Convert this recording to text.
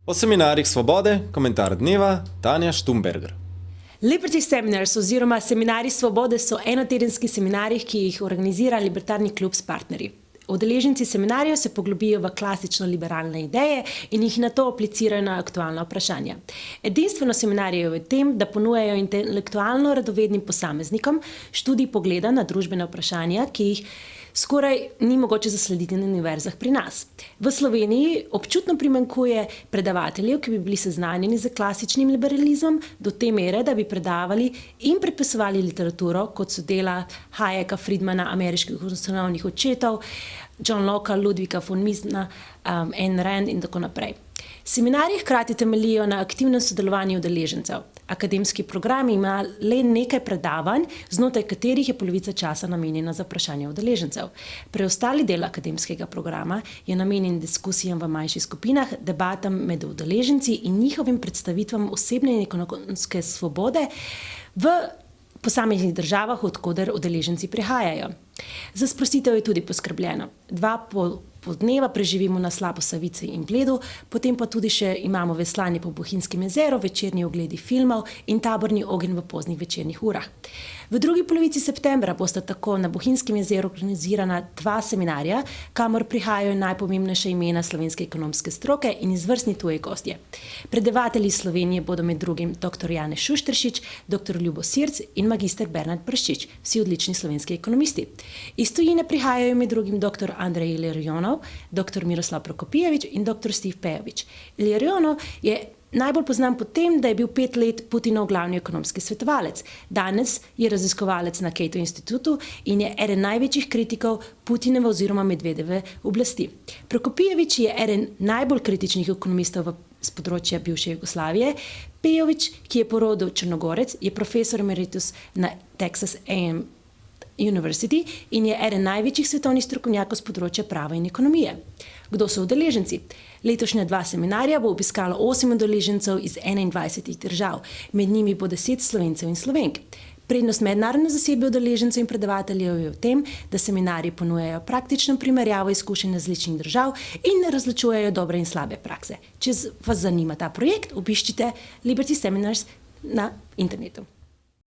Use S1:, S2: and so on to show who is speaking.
S1: O seminarjih Svobode, komentar dneva, Tanja Štumberger.
S2: Liberty Seminars oziroma Seminarji Svobode so enotedenski seminarji, ki jih organizira Libertarni klub s partnerji. Udeleženci seminarjev se poglobijo v klasično liberalne ideje in jih nato aplicirajo na aktualna vprašanja. Edinstveno seminarjev je v tem, da ponujajo intelektualno radovednim posameznikom študij pogleda na družbena vprašanja, ki jih skoraj ni mogoče zaslediti na univerzah pri nas. V Sloveniji občutno primanjkuje predavateljev, ki bi bili seznanjeni z klasičnim liberalizmom do te mere, da bi predavali in prepisovali literaturo, kot so dela Hayeka, Friedmana, ameriških ustanovnih očetov, John Locke, Ludwika von Misna, Ayn Rand in tako naprej. Seminarji hkrati temeljijo na aktivnem sodelovanju udeležencev. Akademski program ima le nekaj predavanj, znotraj katerih je polovica časa namenjena za vprašanje udeležencev. Preostali del akademskega programa je namenjen diskusijam v manjših skupinah, debatam med udeleženci in njihovim predstavitvam osebne in ekonomske svobode v posameznih državah, od koder udeleženci prihajajo. Za sprostitev je tudi poskrbljeno. 2 poldneva preživimo na Slabo Savici in Bledu, potem pa tudi še imamo veslanje po Bohinjskem jezeru, večerni ogledi filmov in taborni ogenj v poznih večernih urah. V drugi polovici septembra bosta tako na Bohinjskem jezeru organizirana 2 seminarja, kamor prihajajo najpomembnejša imena slovenske ekonomske stroke in izvrstni tuji gostje. Predavatelji iz Slovenije bodo med drugim dr. Janez Šušteršič, dr. Ljubo Sirc in magister Bernard Prščič, vsi odlični slovenski ekonomisti. Iz tujine prihajajo med drugim dr. Andrej Illarionov, dr. Miroslav Prokopijevič in dr. Steve Pejovič. Illarionov je najbolj poznan po tem, da je bil 5 let Putinov glavni ekonomski svetovalec. Danes je raziskovalec na Cato institutu in je eden največjih kritikov Putinove oziroma Medvedeve oblasti. Prokopijevič je eden najbolj kritičnih ekonomistov z področja bivše Jugoslavije. Pejovič, ki je po rodu Črnogorec, je profesor emeritus na Texas A&M University in je eden največjih svetovnih strokovnjakov z področja prava in ekonomije. Kdo so udeleženci? Letošnja 2 seminarja bo obiskalo 8 udeležencev iz 21 držav, med njimi bo 10 Slovencev in Slovenk. Prednost mednarodne zasedbe udeležencev in predavateljev je v tem, da seminarji ponujajo praktično primerjavo izkušenj različnih držav in razločujejo dobre in slabe prakse. Če vas zanima ta projekt, obiščite Liberty Seminars na internetu.